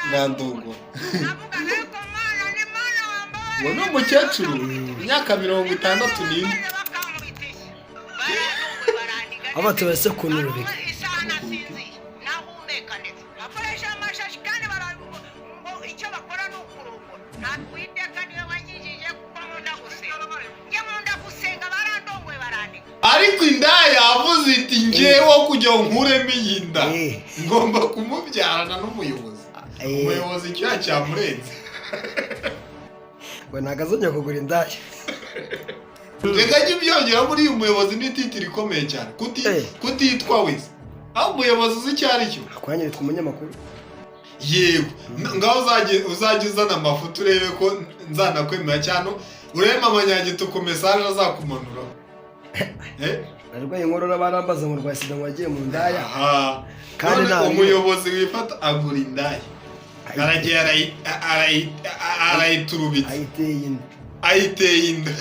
Ngandugo ngo ni umukecuru imyaka 61 abatu bese kunurubika ariko indaya avuze iti ngewe kujya nkuremo iyinda ngomba kumubyarana n'umuyobozi umuyobozi cya cyamurenze ngo nagazonye kugura indaya reka byongera muri uyu muyobozi n'ititiri ikomeye cyane kutitwa wese aho umuyobozi uzi icyo ari cyo akwanye nitwa umunyamakuru yego ngaho uzajya uzana amafoto urebe ko nzanakwemera cyane urema amanyagito ku message azakumanura arwaye inkorora barambaza mu rwa sida wagiye mu ndaya kandi umuyobozi wifata agura indaya aragiye arayiturubitse ayiteye inda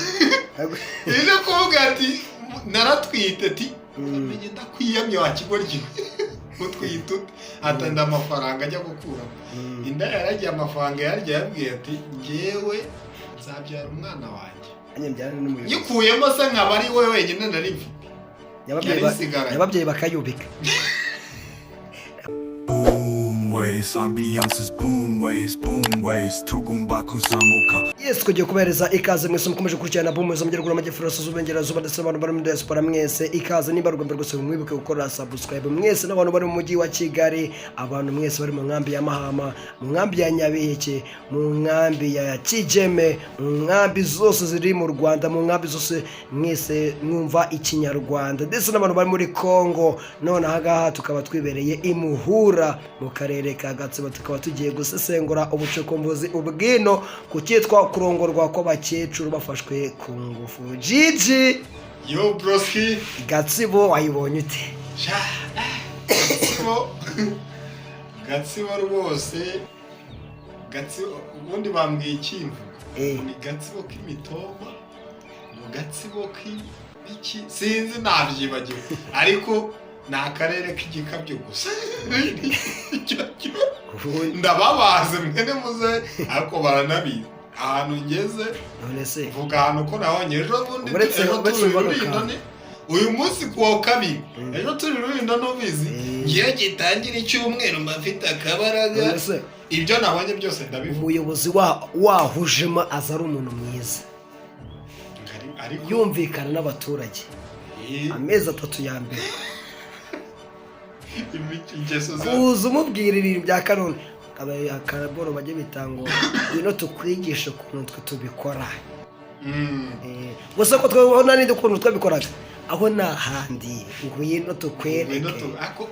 ije kuvuga ati naratwite ati umenye ndakwiyamye wa kigoryi utwite atanda amafaranga ajya gukura inda yaragiye amafaranga yarya yabwiye ati ngewe nzabyara umwana wanjye yikuyemo se nkaba ari we wenyine nari mfite yababyeyi bakayubika yes kugiye kubereza ikaze mwese mukomeje kurikirana boom zo mgeragura amajyefurasa z'ubengerazuba ndetse n'abantu bari mu diaspora mwese ikaze nimba rugomba rwose mwibuke gukora subscribe mwese n'abantu bari mu mujyi wa Kigali abantu mwese bari mu nkambi ya Mahama mu nkambi ya Nyabiheke mu nkambi ya Kijeme mu nkambi zose ziri mu Rwanda mu nkambi zose mwese mwumva ikinyarwanda ndetse n'abantu bari muri Kongo none aha tukaba twibereye imuhura mu karere ka Gatsibo tukaba tugiye gusesengura ubucokombozi ubwino kukitwa kurongorwa kw'abakecuru bafashwe ku ngufu Gigi yo broski Gatsibo wayibonye ute Gatsibo rwose Gatsibo ubundi bambwiye ikimvu ni Gatsibo k'imitoma mu Gatsibo k'iki sinzi nabyibagiwe ariko ni akarere k'igikabyo gusa ndababaze mwene muze ariko baranabizi ahantu ngeze none se vuga ahantu ko nabonye ejo bundi uyu munsi kuwa kabiri ejo turi rulindo n'ubizi ngiye gitangira icyumweru mbafite akabaraga ibyo nabonye byose ndabivuga umuyobozi wahujemo aza ari umuntu mwiza yumvikana n'abaturage amezi 3 ya mbere kuza umubwira ibintu bya kanone akaraboro bajye bitango bino tukwigisha ukuntu twe tubikora gusa ko twabona n'indi ukuntu twabikoraga aho nahandi ngwino tukwereke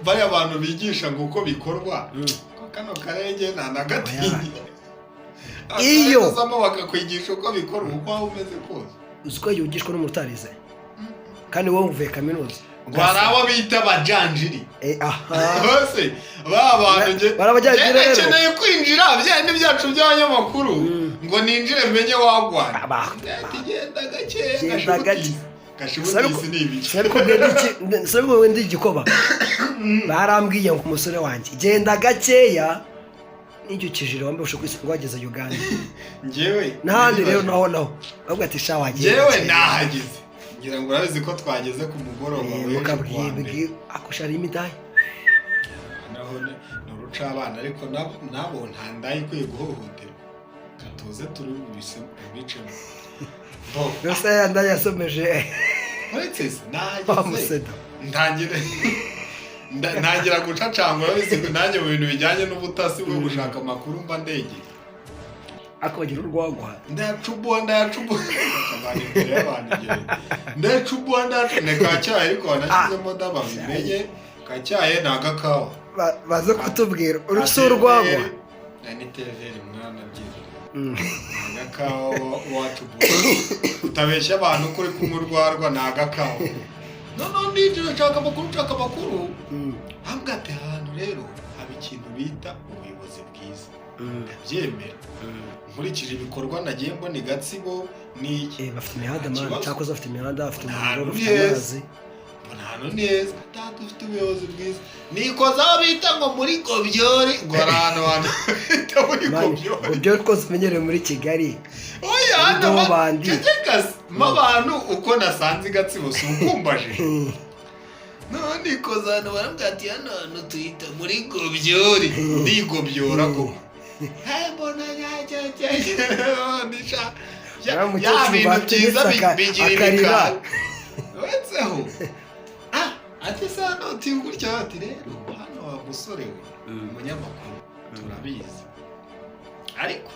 bari abantu bigisha ngo uko bikorwa kano karenge ntanagatinya iyo zamo bakakwigisha uko bikorwa uko waba umeze kose uziko yigishwa n'umutarize kandi wowe uvuye kaminuza Warawa bita bajanjiri bose babantu ngeneye kwinjira byane byacu by'abanyamakuru ngo ninjire menye wagwana genda gake gashibuti nibice sariko wendi gikoba barambwiye ngo umusore wanjye genda gakeya n'icyo kijire wambe usho kwisi wageze Uganda ngewe nahandi rero naho ahubwo ati sha wagiye ngewe nahageze ngira ngo urabizi ko twageze ku mugoroba mukabwibwi akushara imidai naho n'uruca abana ariko nabo ntandaye kwiye guhohotera katuze turi bice Rose yandaye yasomeje uretse nageze ntangira gucacangura bizi nanjye mu bintu bijyanye n'ubutasi bwo gushaka amakuru mba ndege akabagira urwagwa ndacubwa kabane imbere y'abantu ndacubwa nekacyaye ariko wanashyizemo ndababimenye kacyaye nagakawa baze kutubwira uruse urwagwa ni televeri mwana byiri nagakawa wacubwa utabeshya abantu kuri kumurwarwa nagakawa none ndije nshaka amakuru hambwate ahantu rero haba ikintu bita ubuyobozi bwiza ndabyemera nkurikije ibikorwa nagiye mbona Gatsibo ni bafite imihanda man cyakoze bafite imihanda bafite umuriro bafite amazi mbona hano neza dufite ubuyobozi bwiza nikoza aho bita ngo muri Gobyori ngo ari ahantu bita muri Gobyori Gobyori twose umenyereye muri Kigali oya hano abantu uko nasanze Gatsibo si ukumbaje none nikoza hano barambwira ati hano tuhita muri Gobyori ndigobyora ko mbona ya bintu byiza bigira ibikari wetseho ati sana uti gutya ati rero hano wa musore we umunyamakuru turabizi ariko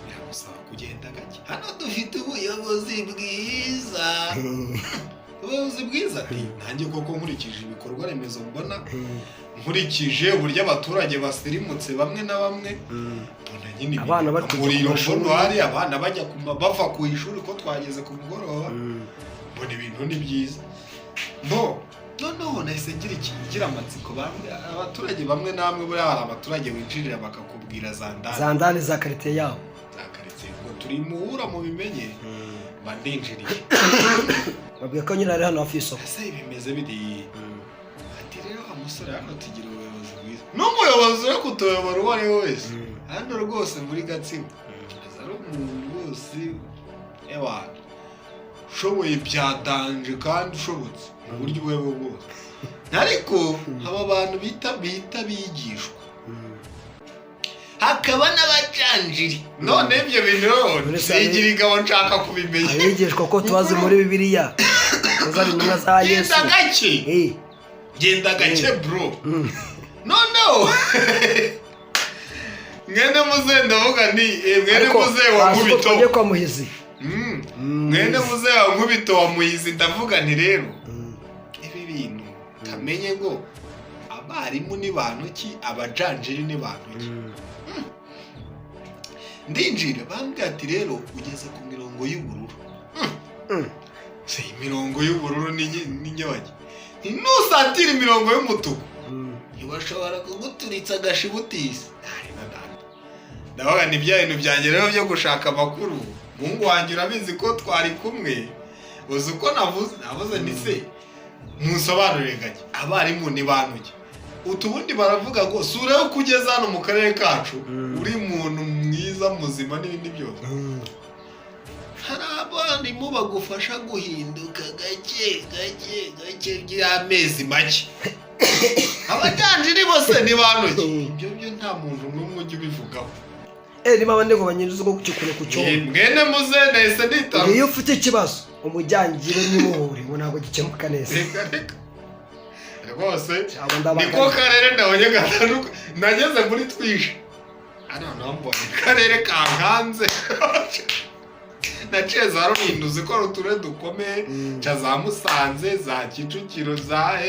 biragusaba kugenda gake hano dufite ubuyobozi bwiza ubuyobozi bwiza nanjye koko nkurikije ibikorwa remezo mbona nkurikije uburyo abaturage basirimutse bamwe na bamwe mbona nyine abana bari abana bajya bava ku ishuri ko twageze ku mugoroba mbona ibintu ni byiza noneho nahise ngira amatsiko bamwe abaturage bamwe namwe buriya hari abaturage winjirira bakakubwira zandani za karite yabo za karite ngo turi muhura mu bimenye bandinjiriye babwiye ko nyine ari hano hafi y'isoko ese bimeze biri ati rero umusore hano tugira ubuyobozi bwiza n'umuyobozi wo kutuyobora uwo ari we wese hano rwose muri Gatsibo ari umuntu wose ewana ushoboye byadanje kandi ushobotse mu buryo ubwo aribwo bwose ariko aba bantu bita bigishwa hakaba n'abacanjiri none ibyo bintu bigira ingabo nshaka kubimenya abigishwa ko tubazi muri Bibiliya uzari intumwa za Yesu genda gake bro noneho mwene muze ndavuga ni mwene muze wa Nkubito kwa Muhizi mwene muze wa Nkubito wa Muhizi ndavuga nti rero ibi bintu kamenye ngo abarimu ni bantu ki abajanjiri ni bantu ki ndinjira bambwira ati rero ugeze ku mirongo y'ubururu imirongo y'ubururu ni nyabaki ntusatira imirongo y'umutuku ntibashobora kuguturitsa agashibutisi ndavuga ni bya bintu byanjye rero byo gushaka amakuru mungu wanjye urabizi ko twari kumwe uzi uko navuze ni se musobanurire gake abarimu ni bantu ki utubundi baravuga ngo sura yo kugeza hano mu karere kacu uri muntu mwiza muzima n'ibindi byose hari abarimu bagufasha guhinduka gake by'amezi make abajanjiri bose ni bantu ki ibyo nta muntu n'umwe ujya ubivugaho niba abandi ngo banyirize ko kukikure ku cyobo mwene muze nahise nitaba iyo ufite ikibazo umujyangire n'imuhure ngo ntabwo gikemuka neza rwose niko karere ndabonye gatanuka nageze muri Twishe hano nambonye karere kankanze naciye za Rulindo uzi ko ari uturere dukomeye ca za Musanze za Kicukiro za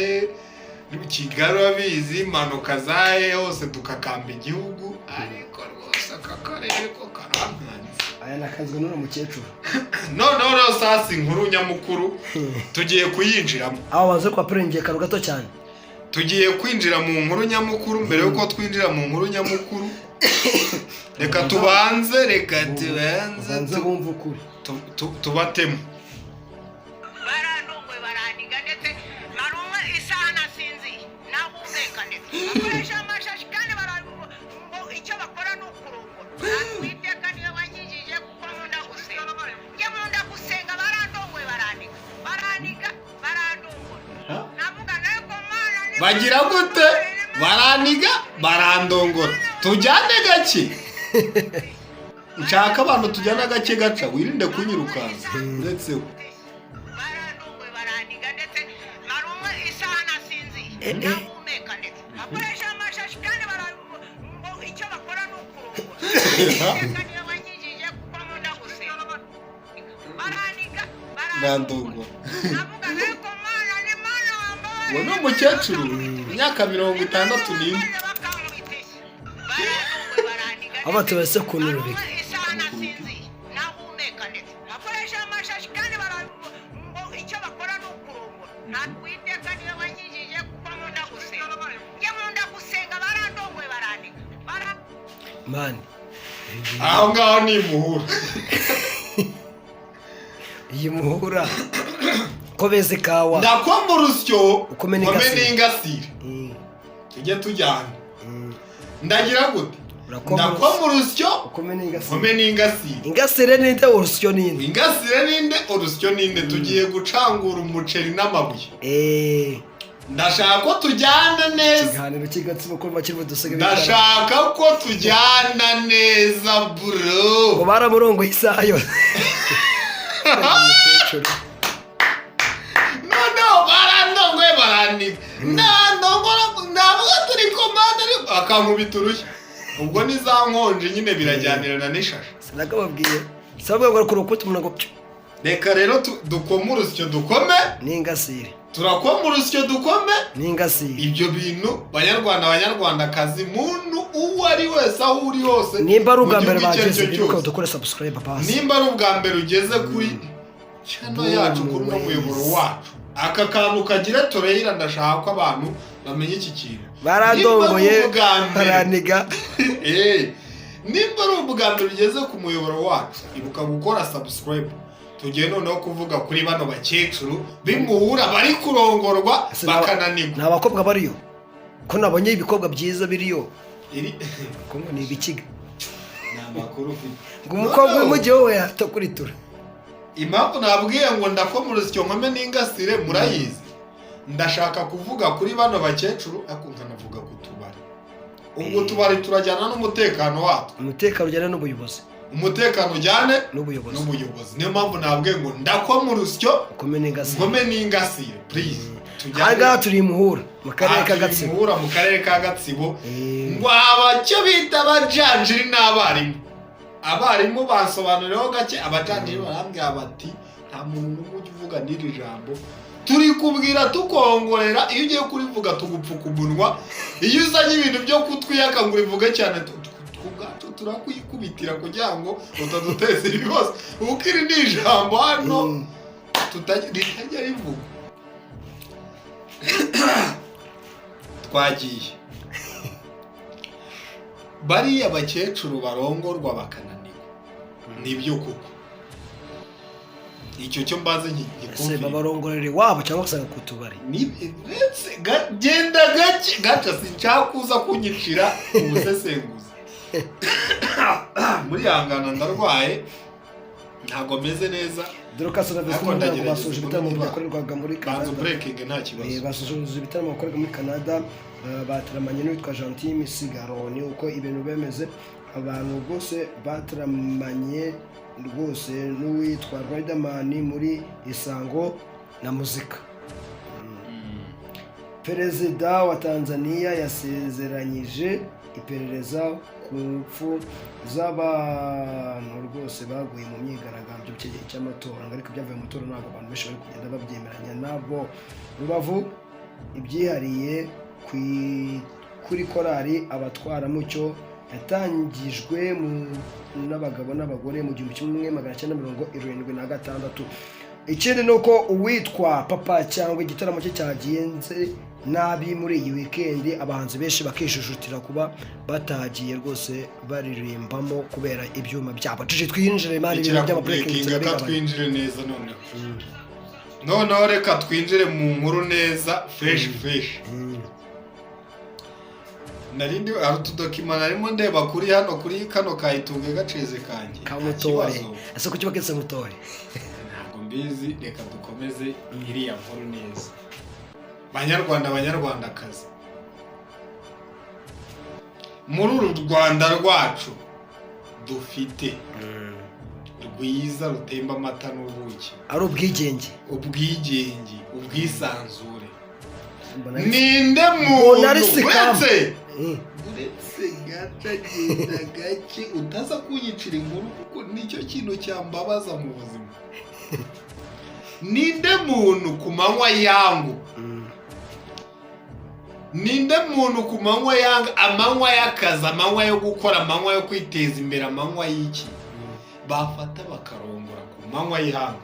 Kigali abizi impanuka za hose tukakamba igihugu ariko rwose aka karere ko karankanze aya nakazwe n'uno mukecuru noneho rero sasa inkuru nyamukuru tugiye kuyinjiramo aho baze kwa perengeye karo gato cyane tugiye kwinjira mu nkuru nyamukuru mbere yuko twinjira mu nkuru nyamukuru reka tubanze bumva ukuri tubatemo barandungwe baraniga ndetse narumwe isaha nasinziye nahumeka ndetse bakoresha amashashi kandi ngo icyo bakora ni ukurongora Uwiteka niwe wanyigije kuko nkunda gusenga njye nkunda gusenga barandungwe baraniga barandungura navuga nayo ko Mana bagira gute baraniga barandongora tujyane gake nshaka abantu tujyana gake gaca wirinde kunyirukansa ndetse barandungwe baraniga ndetse narumwe isaha nasinziye nahumeka ndetse bakoresha amashashi kandi ngo icyo bakora ni ukurongora niwe wanyigije kuko nkunda gusenga baraniga barandungura navuga nayo ko Mana ni Mana wambaye uwo ni umukecuru imyaka 61 aba tubese kunurubika nahumeka ndetse bakoresha amashashi kandi ngo icyo bakora ni ukurongora Uwiteka niwe wanyigije kuko nkunda gusenga njye nkunda gusenga barandongwe baraniga mani aho ngaho ni muhura iyi muhura ko beze kawa ndakoma urusyo Ukome nkome n'ingasire. n'ingasire tujye tujyana ndagira gute Urakoma ndakoma urusyo ukome n'ingasire nkome n'ingasire ingasire ninde urusyo ninde ingasire ninde urusyo ninde tugiye gucangura umuceri n'amabuye ndashaka ko tujyana neza ikiganiro cy'Gatsibo ko bakiri dusege ndashaka ko tujyana neza bro ngo baramurongo isaha yose no barandongoye barandika ndandongora ndavuga turi komanda akankubita urushyi ubwo ni za nkonje nyine birajyanirana n'ishashi sinagababwiye sabwe ngo kurukuta umuntu ngo reka rero dukome urusyo dukome n'ingasire turakoma urusyo dukome n'ingasire ibyo bintu banyarwandakazi muntu uwo ari wese aho uri hose nimba ari ubwa mbere bageze bibuka dukore subscribe pasi nimba ari ubwa mbere ugeze kuri channel yacu kuri no muyoboro wacu aka kantu kagira toreyira ndashaka ko abantu bamenye iki kintu baradongoye baraniga nimba ari ubwa mbere ugeze ku muyoboro wacu ibuka gukora subscribe tugiye noneho kuvuga kuri bano bakecuru bimuhura bari kurongorwa bakananirwa nta bakobwa bariyo ko nabonye ibikobwa byiza biriyo kongo ni ibikiga n'amakuru ufite ngo umukobwa w'umujyi wowe atakuritura impamvu nabwiye ngo ndakoma urusyo nkome n'ingasire murayizi ndashaka kuvuga kuri bano bakecuru ariko nkanavuga ku tubari ubwo tubari turajyana n'umutekano watwo umutekano ujyana n'ubuyobozi umutekano ujyane n'ubuyobozi niyo mpamvu nabwiye ngo ndakoma urusyo ukome n'ingasire nkome n'ingasire please aha turi muhura mu karere ka Gatsibo muhura mu karere ka Gatsibo ngo abacyo bita abajanjiri n'abarimu bansobanuriyeho gake abajanjiri barambwira bati nta muntu n'umwe ujya uvuga n'iri jambo turi kubwira tukongorera iyo ugiye kurivuga tugupfuka umunwa iyo uzanye ibintu byo kutwiyaka ngo urivuge cyane ubwacu turakwikubitira kugira ngo utaduteza ibibazo kuko iri ni ijambo hano ritajya rivuga twagiye bariya bakecuru barongorwa bakananirwa nibyo koko icyo cyo mbaze ese babarongorere wabo cyangwa se ku tubari genda gaca sinshaka kuza kunyicira ubusesenguzi muri hangana ndarwaye ntago meze neza dore ko asana bikunda ngo basoje ibitaramo byakorerwaga muri Canada breaking nta kibazo basoje ibitaramo bakorerwa muri Canada bataramanye n'uwitwa Gentil Misigaro ni uko ibintu bemeze abantu bose bataramanye rwose n'uwitwa Riderman muri Isango na muzika Perezida wa Tanzania yasezeranyije iperereza ku mpfu z'abantu rwose baguye mu myigaragambyo cy'amatora ariko byavuye mu matora ntabwo abantu benshi bari kugenda babyemeranya nabo Rubavu ibyihariye kuri korali abatwaramucyo yatangijwe n'abagabo n'abagore mu 1976. Ikindi nuko uwitwa Papa cyangwa igitaramo cye cyagenze nabi muri iyi weekend abahanzi benshi bakishujutira kuba batagiye rwose baririmbamo kubera ibyuma byabo. Tuje twinjire mani ibintu by'amabreaking twinjire neza noneho reka twinjire mu nkuru neza fresh narindi arutudokima narimo ndeba kuri hano kuri kano kayitunge gaceze kanjye kamutore ese kuki baketse mutore ntabwo mbizi reka dukomeze iriya nkuru neza banyarwandakazi muri uru Rwanda rwacu dufite rwiza rutemba amata n'ubuki ari ubwigenge ubwisanzure ninde muntu uretse gacagenda gake utaza kunyicira inkuru kuko nicyo kintu cyambabaza mu buzima ninde muntu ku manywa yangu ninde muntu ku manywa yanga amanywa y'akazi amanywa yo gukora amanywa yo kwiteza imbere amanywa y'iki bafata bakarongora ku manywa y'ihanga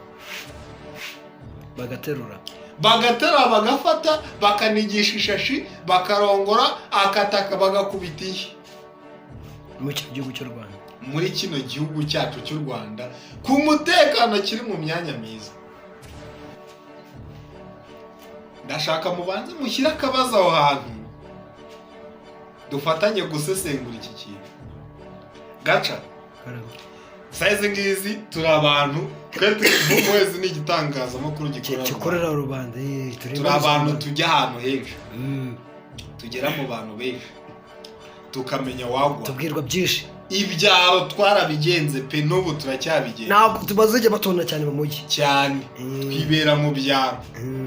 bagaterura bagafata bakanigisha ishashi bakarongora akataka bagakubita iyi mu gihugu cy'u Rwanda muri kino gihugu cyacu cy'u Rwanda ku mutekano kiri mu myanya myiza ndashaka mubanze mushyire akabazo aho hantu dufatanye gusesengura iki kintu. Gaca saizi ngizi turi abantu mwezi ni igitangazamakuru gikorera rubanda turi abantu tujya ahantu henshi tugera mu bantu benshi tukamenya wagwa tubwirwa byinshi. Ibyaro twarabigenze pe n'ubu turacyabigenza. Ntabwo tubazije batona cyane mu mujyi cyane twibera mu byaro.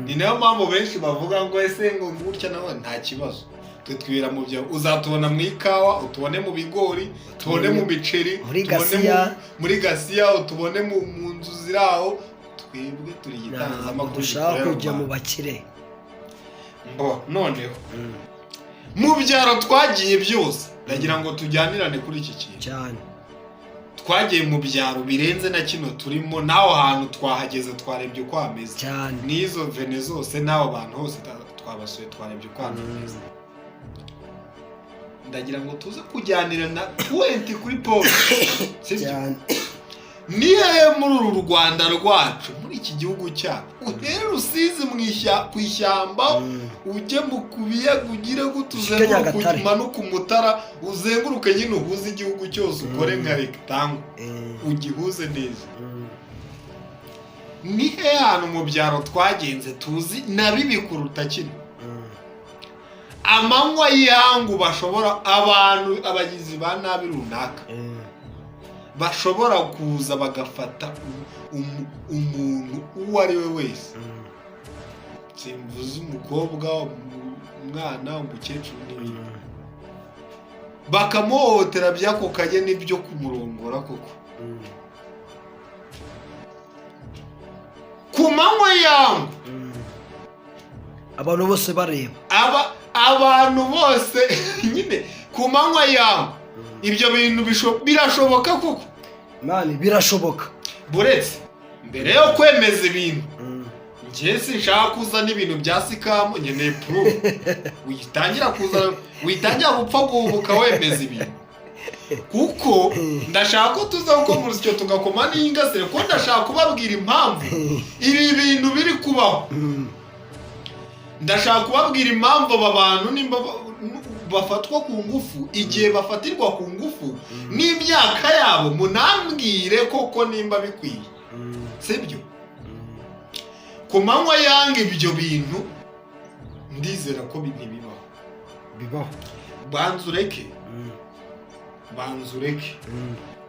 Ni nayo mpamvu benshi bavuga ngo ese ngo gutya nawe nta kibazo. Twe twibera mu byaro, uzatubona mu ikawa, utubone mu bigori, tubone mu biceri, muri gasiya, utubone mu nzu ziraho. Twebwe turi igitangazamakuru dushaka kujya mu bakire. Noneho mu byaro twagiye byose ndagira ngo tujyanirane kuri iki kintu cyane. Twagiye mu byaro birenze na kino turimo, naho hantu twahageze twarebye uko hameze cyane, n'izo vene zose naho abantu hose twabasuye twarebye uko hameze. Ndagira ngo tuze kujyanirana 20 kuri pole cyane. Niye muri uru Rwanda rwacu, muri iki gihugu cyacu, uhere Rusizi ku ishyamba, ujye mu kubiyaga, ugire gutuzenguruka kumanuka umutara, uzenguruke nyine uhuze igihugu cyose, ukore nka rectangle ugihuze neza. Nihe hano mu byaro twagenze tuzi nabibi kuruta kino. Amanywa yangu bashobora abantu abagizi ba nabi runaka bashobora kuza bagafata umuntu uwo ari we wese, simvuze umukobwa, umwana, umukecuru n'ibindi, bakamuhohotera byako kajye n'ibyo kumurongora koko ku manywa yangu, abantu bose bareba, abantu bose nyine ku manywa yangu. Ibyo bintu birashoboka koko mani, birashoboka. Buretse mbere yo kwemeza ibintu njye sinshaka kuzana ibintu bya sikamu, nkeneye proof. witangira gupfa guhubuka wemeza ibintu, kuko ndashaka ko tuza uko muri cyo tugakoma n'ingasire, ko ndashaka kubabwira impamvu ibi bintu biri kubaho. Ndashaka kubabwira impamvu aba bantu nimba bafatwa ku ngufu, igihe bafatirwa ku ngufu n'imyaka yabo, munambwire koko nimba bikwiye, sibyo? Ku manywa yanga ibyo bintu ndizera ko bibaho. Banzureke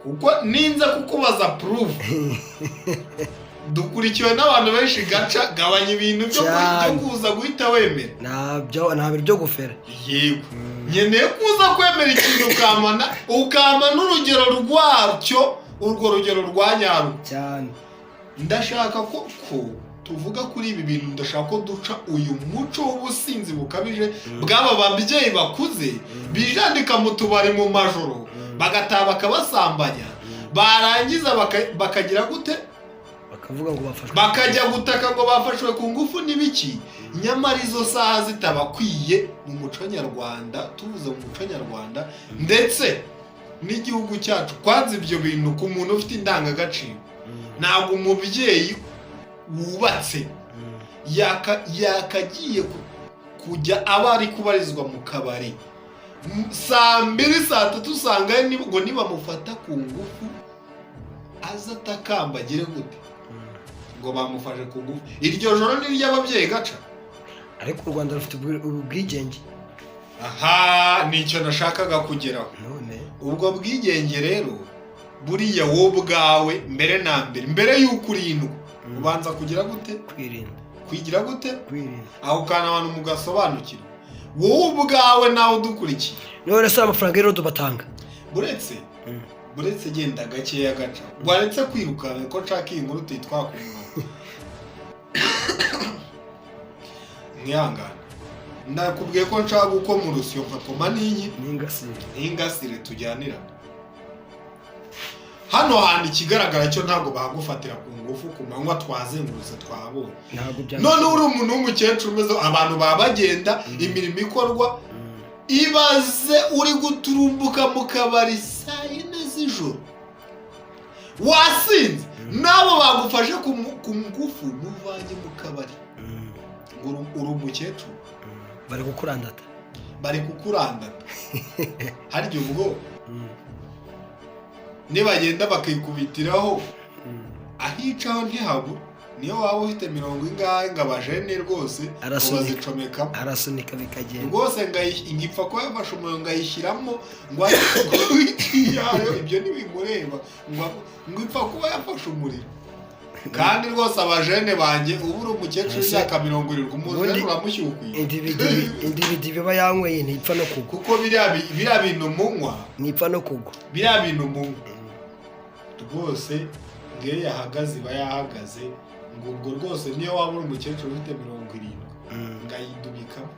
kuko ninza kukubaza proof dukurikiwe n'abantu benshi. Gaca gabanya ibintu byo kuza guhita wemera, ntabyo byo gufera. Yego, nkeneye kuza kwemera ikintu ukama n'urugero rwacyo, urwo rugero rwa nyarwo cyane. Ndashaka ko tuvuga kuri ibi bintu, ndashaka ko duca uyu muco w'ubusinzi bukabije bw'aba babyeyi bakuze bijandika mu tubari mu majoro, bagataha bakabasambanya, barangiza bakagira gute, bakavuga ngo bafashwe, bakajya gutaka ngo bafashwe ku ngufu n'ibiki. Nyamara izo saha zitabakwiye mu muco nyarwanda. Tuvuze mu muco nyarwanda ndetse n'igihugu cyacu, kwanza ibyo bintu ku muntu ufite indangagaciro. Ntabwo umubyeyi wubatse yakagiye kujya aba ari kubarizwa mu kabari saa 2 saa 3 usanga ngo nibamufata ku ngufu aza atakambagire gute ngo bamufashe ku ngufu. Iryo joro ni ry'ababyeyi. Gaca ariko u Rwanda rufite ubwigenge. Aha, nicyo nashakaga kugeraho. Ubwo bwigenge rero buriya wowe ubwawe mbere na mbere y'uko urindwa ubanza kugira gute, kwigira gute, aho kana abantu mugasobanukira wowe ubwawe nawe udukurikiye. None se amafaranga rero dubatanga buretse genda gakeya. Gaca waretse kwirukana ko nshaka iyi nkuru tuyitwakumva mwihangane. Ndakubwiye ko nshaka uko mu rusyo mfatoma n'ingasire tujyanira. Hano hantu ikigaragara cyo ntabwo bagufatira ku ngufu ku manywa twazengurutse twahabonye. None uri umuntu w'umukecuru umeze, abantu babagenda, imirimo ikorwa, ibaze uri guturumbuka mu kabari saa 4 z'ijoro wasinze, nabo bagufashe ku ngufu muvanye mu kabari ngo uri umukecuru bari kukurandata bari kukurandata harya ubwo nibagenda bakikubitiraho ahicaho ntihabura niyo waba ufite 70 ngo abajene rwose bazicomekamo arasunika bikagenda rwose ngipfa ko yafashe umuriro ngayishyiramo ngo yayo ibyo ntibimureba ngo ipfa kuba yafashe umuriro kandi rwose abajene banjye ubu uri umukecuru w'imyaka 70 umujene uramushyukuye indibidi biba yanyweye ntipfa no kugwa kuko biriya bintu munywa ntipfa no kugwa biriya bintu munywa rwose ngewe yahagaze iba yahagaze ngo ubwo rwose niyo waba uri umukecuru ufite 70 ngayidubikamo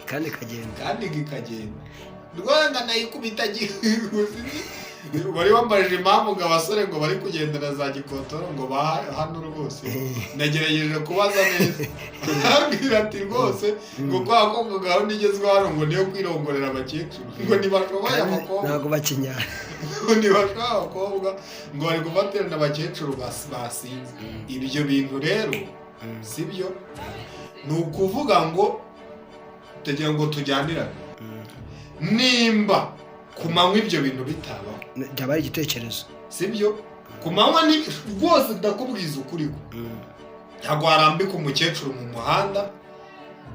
kandi kagenda rwose nganayikubita bari bambajije impamvu ngo abasore ngo bari kugendera za gikotoro ngo hano rwose nagerageje kubaza neza arambwira ati rwose ngo kwa ko gahunda igezweho hano ngo niyo kwirongorera abakecuru ngo ntibashoboye abakobwa ntabwo bakinyara ntibashoboye abakobwa ngo bari gufatirana abakecuru basinze ibyo bintu rero sibyo ni ukuvuga ngo tugira ngo tujyanirane nimba ku manywa ibyo bintu bitabaho byaba ari igitekerezo sibyo ku manywa ni rwose ndakubwiza ukuri ko ntabwo warambika umukecuru mu muhanda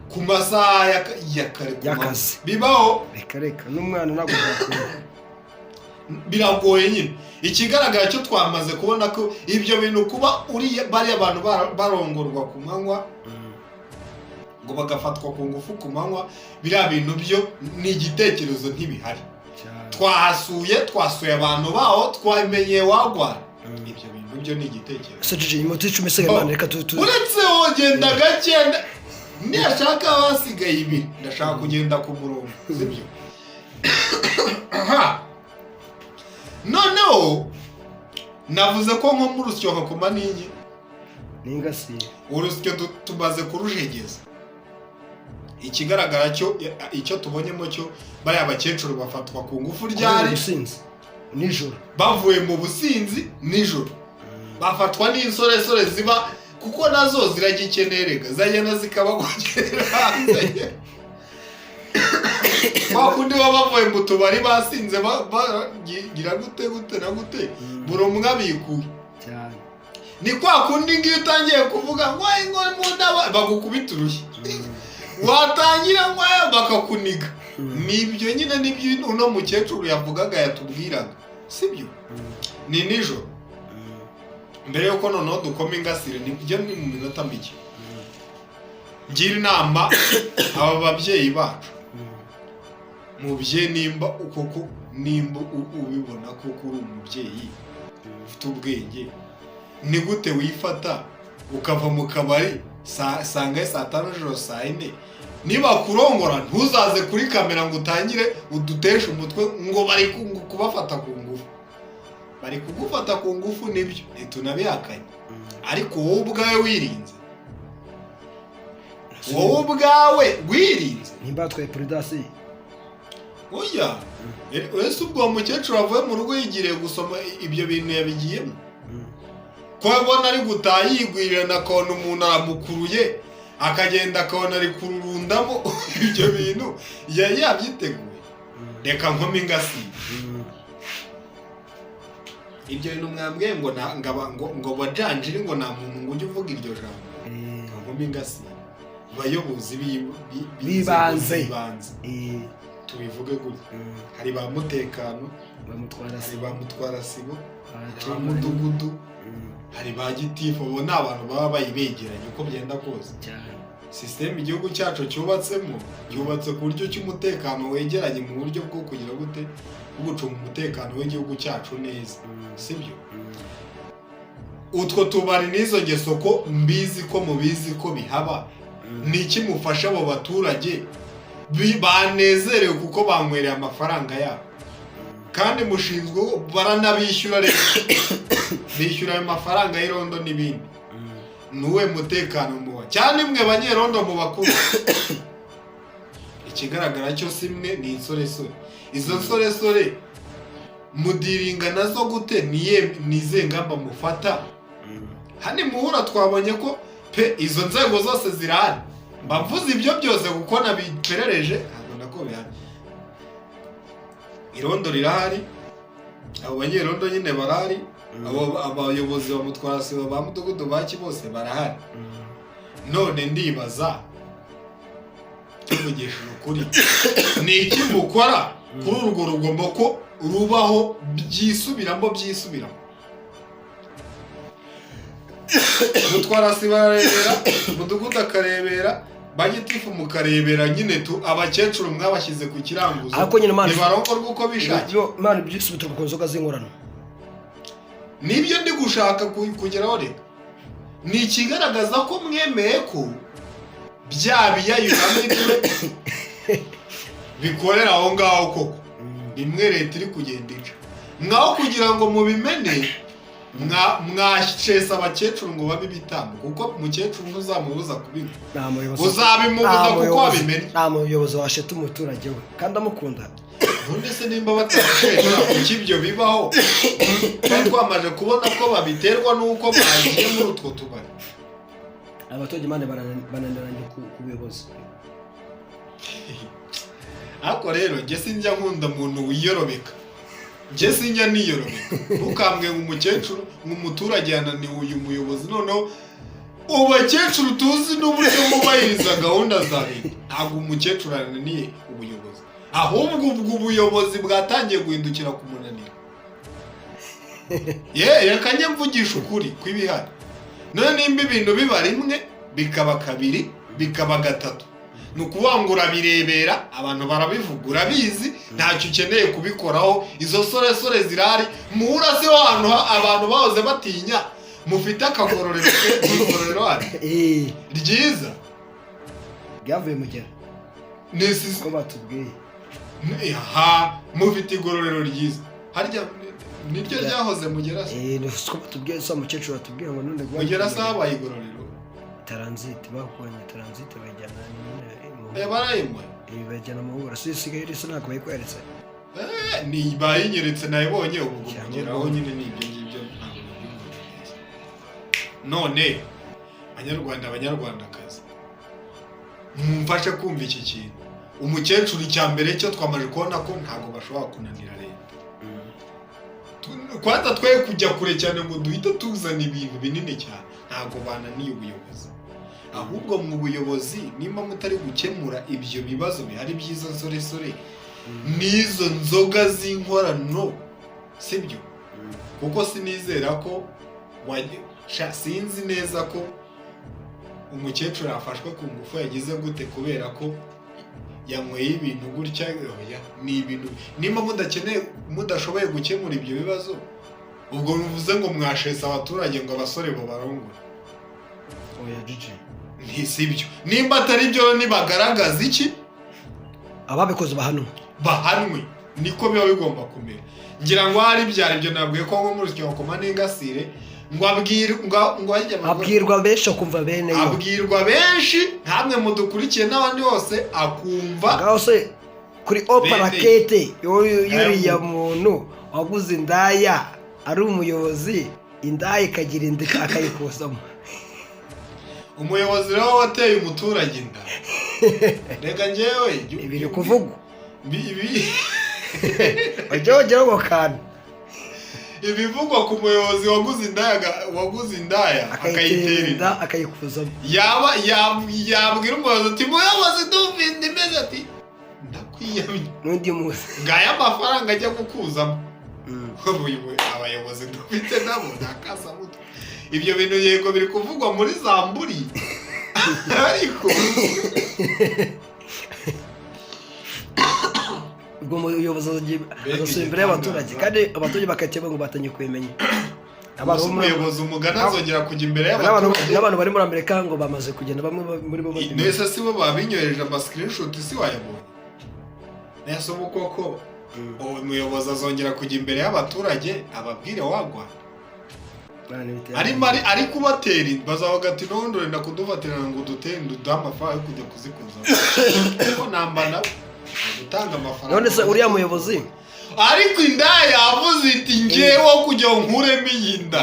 ku masaha ya kare ku manywa bibaho reka n'umwana ntabwo yakora biragoye nyine ikigaragara cyo twamaze kubona ko ibyo bintu kuba bari abantu barongorwa ku manywa ngo bagafatwa ku ngufu ku manywa biriya bintu byo ni igitekerezo ntibihari twasuye abantu baho twamenye wagwara ibyo bintu byo ni igitekerezo sojije iminota 10 seconds reka uretse wogenda gake niyashaka basigaye ibi ndashaka kugenda ku murongo sibyo noneho navuze ko nko mu rusyo hakoma n'inyi n'ingasiye urusyo tumaze kurujegeza ikigaragara cyo icyo tubonyemo cyo bari abakecuru bafatwa ku ngufu ryari nijoro bavuye mu businzi nijoro bafatwa n'insoresore ziba kuko nazo ziragikenerega zagenda zikabagongerera hanze bakundi baba bavuye mu tubari basinze bagira gute na gute buri umwe abikuye cyane ni kwa kundi ngiyo utangiye kuvuga ngo mu ndaba bagukubita urushyi watangira ngo bakakuniga nibyo nyine nibyo uno mukecuru yavugaga yatubwiraga sibyo ni nijoro mbere yuko noneho dukoma ingasire nibyo ni mu minota mike ngira inama aba babyeyi bacu mubye nimba ubibona ko uri umubyeyi ufite ubwenge ni gute wifata ukava mu kabari sangaye saa 5 z'ijoro saa 4 niba kurongora ntuzaze kuri kamera ngo utangire uduteshe umutwe ngo bari kubafata ku ngufu bari kugufata ku ngufu nibyo ntitunabihakanye ariko wowe ubwawe wirinze nimba twaye prudence oya wese ubwo mukecuru avuye mu rugo yigiriye gusoma ibyo bintu yabigiyemo ko abona ari gutaha yigwirira na kona umuntu aramukuruye akagenda akabona ari kururundamo ibyo bintu yari yabyiteguye reka nkome ingasiye ibyo bintu mwambwiye ngo bajanjire ngo nta muntu ngo ujye uvuga iryo jambo nkome ingasiye bayobozi bibanze tubivuge gutya hari ba mutekano hari ba mutwara sibo ba mudugudu hari ba gitifu abo ni abantu baba bayibegeranye uko byenda kose sisiteme igihugu cyacu cyubatsemo yubatse ku buryo cy'umutekano wegeranye mu buryo bwo kugira gute bwo gucunga umutekano w'igihugu cyacu neza sibyo utwo tubari n'izo ngeso ko mubizi ko bihaba ni iki mufasha abo baturage banezerewe kuko banywereye amafaranga yabo kandi mushinzwe baranabishyura rero bishyura ayo mafaranga y'irondo n'ibindi nuwe mutekano muwa cyane mwe banyerondo mu bakuru ikigaragara cyo simwe ni insoresore izo nsoresore mudiringa nazo gute nize ngamba mufata hani muhura twabonye ko pe izo nzego zose zirahari mbavuze ibyo byose kuko nabiperereje ntabwo nako bihari. Irondo rirahari, abo banyerondo nyine barahari, abo abayobozi ba mutwarasibo ba mudugudu baki bose barahari. None ndibaza tuvugisha ukuri ni iki mukora kuri urwo rugomo ko rubaho byisubiramo mutwarasibo bararebera, mudugudu akarebera, bagitifu mukarebera, nyine tu abakecuru mwabashyize ku kiranguzo ntibarongorwa uko bishakiye. Imana byose bituruka ku nzoga z'inkorano. Nibyo ndi gushaka kugeraho reka ni ikigaragaza ko mwemeye ko bya biyayuramutwe bikorera aho ngaho koko rimwe leta iri kugenda ica mwaho kugira ngo mubimene mwashesa abakecuru ngo babe ibitambo kuko umukecuru ntuzamubuza kubiba uzabimubuza kuko wabimenye. Nta muyobozi washeta umuturage we kandi amukunda. Ubundi se nimba batarasheta kuki ibyo bibaho kandi twamaje kubona ko babiterwa n'uko bagiye muri utwo tubari. Abaturage mane bananiranye ku buyobozi. Ariko rero njye sinjya nkunda umuntu wiyorobeka, njye sinjya niyorobeka. Ntukambwe nk'umukecuru nk'umuturage yananiwe uyu muyobozi, noneho ubakecuru tuzi n'uburyo mubahiriza gahunda za leta. Ntabwo umukecuru yananiye ubuyobozi, ahubwo ubwo ubuyobozi bwatangiye guhindukira kumunanira. Reka njye mvugisha ukuri kw'ibihari. None nimba ibintu biba rimwe bikaba kabiri bikaba gatatu, ni ukuvuga ngo urabirebera, abantu barabivuga, urabizi, ntacyo ukeneye kubikoraho. Izo soresore zirahari, muhura se ahantu abantu bahoze batinya, mufite akagororero hano ryiza byavuye mu gihe nesize ko batubwiye. Mufite igororero ryiza harya niryo ryahoze Mugera se. Niko batubwiye sa mukecuru atubwiye ngo none Mugera se habaye igororero transit, bakoranye transit bajyana barayimwe bajyana mu bura sisigaye risa nako bayikweretse. Ni bayinyeretse nayibonye ubu Mugeraho nyine ni ibyo ngibyo. None abanyarwandakazi mumfashe kumva iki kintu. Umukecuru icyambere cyo twamaje kubona ko ntago bashobora kunanira leta. Kwanza twe kujya kure cyane ngo duhita tuzana ibintu binini cyane, ntago bananiye ubuyobozi. Ahubwo mu buyobozi nimba mutari gukemura ibyo bibazo bihari byiza nsoresore n'izo nzoga z'inkorano sibyo, kuko sinizera ko sinzi neza ko umukecuru afashwe ku ngufu yagize gute kubera ko yanyweye ibintu gutya. Ni ibintu nimba mudashoboye gukemura ibyo bibazo, ubwo bivuze ngo mwashesa abaturage ngo abasore bo barongore. Sibyo. Nimba atari byo nibagaragaza iki ababikoze bahanwe, niko biba bigomba kumera. Ngira ngo hari byari byo nabwiye ko nko muri Cyokoma n'Ingasire ngo abwirwa benshi akumva bene yo, abwirwa benshi ntamwe mudukurikiye n'abandi bose akumva ngaho se kuri operakete yuriya muntu waguze indaya ari umuyobozi, indaya ikagira indika akayikusamo. Umuyobozi rero wateye umuturage inda reka njyewe ibiri kuvugwa ojogera ngo kana ibivugwa ku muyobozi waguze indaya akayitera inda akayikuzamo. yabwira umuyobozi ati muyobozi ndumva imeze ati ndakwiyamye n'undi munsi ngaya amafaranga ajya gukuzamo. Abayobozi dufite nabo ntakasamutwe. Ibyo bintu yego biri kuvugwa muri Zamburi ariko ubwo umuyobozi azasubira imbere y'abaturage kandi abaturage bakateba ngo batanye kubimenya. Umuyobozi umugana azongera kujya imbere y'abaturage. N'abantu bari muri Amerika ngo bamaze kugenda bamwe muri bo nese si bo babinyohereje ama screenshot si wayabonye nasoma koko. Umuyobozi azongera kujya imbere y'abaturage ababwire wagwa ari kubatera bazavuga ati n'ubundi urenda kudufatira ngo duduhe amafaranga yo kujya kuzikuza ko nambana gutanga amafaranga. None se uriya muyobozi ariko indaya yavuze iti ngewe kujya nkuremo iyi nda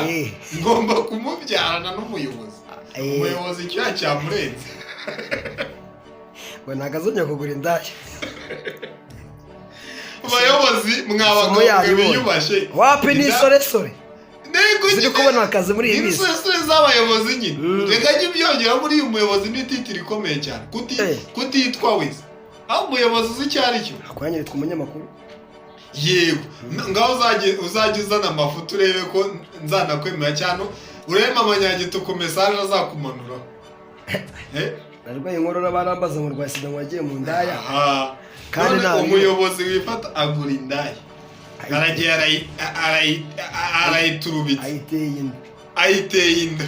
ngomba kumubyarana n'umuyobozi. Umuyobozi cyamurenze ngo nagazonye kugura indaya. Abayobozi mwabagabo biyubashe wapi ni sore ziri kubona akazi muri iyi minsi sore z'abayobozi nyine reka njye byongera muri uyu muyobozi n'ititiri ikomeye cyane kutitwa wese aho umuyobozi uzi icyo ari cyo akwanyere tw'umunyamakuru yego ngaho uzajya uzana amafoto urebe ko nzanakwemera cyane urebe amanyagito ku mesaje azakumanuraho narwaye inkorora barambaza ngo rwa sida wagiye mu ndaya kandi umuyobozi wifata agura indaya aragiye arayiturubitse ayiteye inda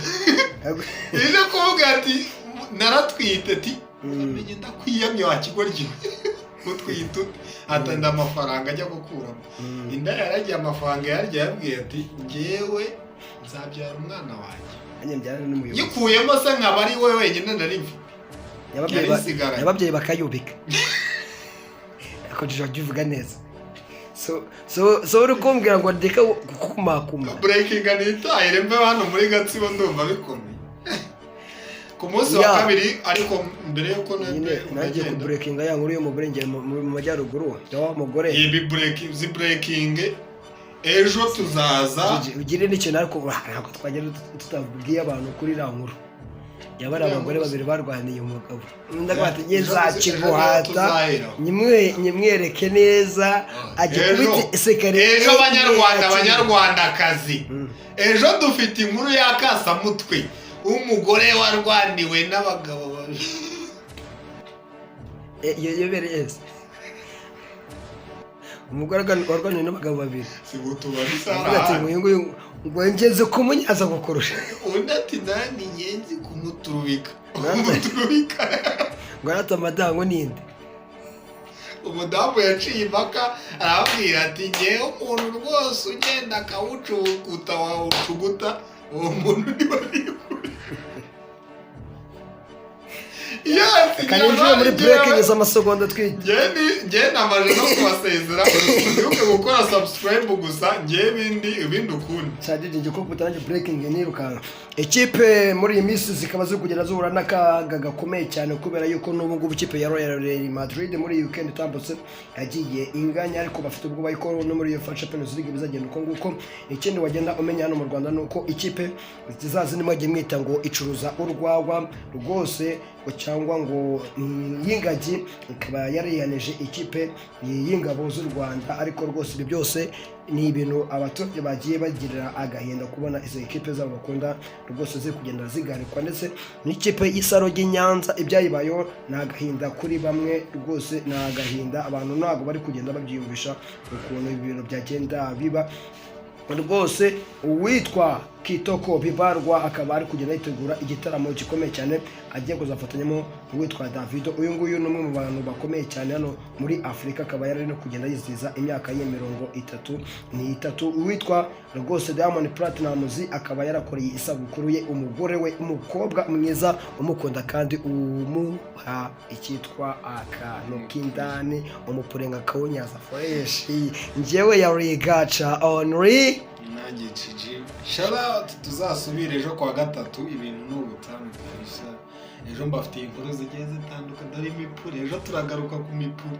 ije kuvuga ati naratwite ati uramenye ndakwiyamye wa kigoryi utwite atanda amafaranga ajya gukuramo inda yaragiye amafaranga yarya yabwiye ati ngewe nzabyara umwana wanjye yikuyemo se nkaba ari we wenyine ndarivu ababyeyi bakayubika akojeje uvuga neza so uri kumbwira ngo ndeka kukumakuma breaking anitahire mbe hano muri Gatsibo ndumva bikomeye ku munsi wa kabiri ariko mbere yuko nagiye ku breaking ya nkuru yo mu burengero mu majyaruguru yawa mugore ibi breaking ejo tuzaza ugire n'ikintu ariko ntabwo twagera tutabwiye abantu kuri ra nkuru yabara abagore babiri barwaniye umugabo ndagwate nyezakibuhata nyimwereke neza aje kubiti sekare ejo abanyarwandakazi ejo dufite inkuru yakasa mutwe umugore warwaniwe n'abagabo babiri yobereze umugore warwaniwe n'abagabo babiri sigutubari sara ngo ngeze kumunyaza gukurusha undi ati nani nyenzi kumuturubika ngo arata madamu ninde umudamu yaciye impaka arabwira ati ngewe umuntu rwose ugenda akawucuguta wawucuguta uwo muntu niba bikuri kanijwe muri breaking z'amasegonda twite ngewe namaje no kubasezera ubyuke gukora subscribe gusa ngewe ibindi ukundi cyadije igikoko utange breaking nirukanka ikipe muri iyi minsi zikaba ziri kugenda zuhura n'akaga gakomeye cyane kubera yuko n'ubu ngubu ikipe ya Real Madrid muri iyi weekend itambutse yagiye inganya ariko bafite ubwoba yuko no muri iyo Champions League bizagenda uko nguko ikindi wagenda umenya hano mu Rwanda nuko ikipe zizazi nimwe mwita ngo icuruza urwagwa rwose cyangwa ngo yingagi ikaba yariyaneje ikipe y'ingabo z'u Rwanda ariko rwose ibyo byose ni ibintu abaturage bagiye bagirira agahinda kubona izo ekipe zabo bakunda rwose ziri kugenda zigarikwa ndetse n'ikipe y'Isaro ry'Inyanza ibyayibayo ni agahinda kuri bamwe rwose ni agahinda abantu ntabwo bari kugenda babyiyumvisha ukuntu ibintu byagenda biba rwose uwitwa Kitoko Bibarwa akaba ari kugenda yitegura igitaramo gikomeye cyane agiye kuzafatanyamo uwitwa Davido uyu nguyu ni umwe mu bantu bakomeye cyane hano muri Afurika akaba yari no kugenda yizihiza imyaka ye 33 uwitwa rwose Diamond Platnumz akaba yarakoreye isabukuru ye umugore we umukobwa mwiza umukunda kandi umuha icyitwa akantu k'indani umupurenga kawunyaza fresh njyewe yari gacha onri nanjye ciji shout out tuzasubira ejo kwa gatatu ibintu n'ubutamu kabisa ejo mbafitiye inkuru zigiye zitandukanye dore imipure ejo turagaruka ku mipure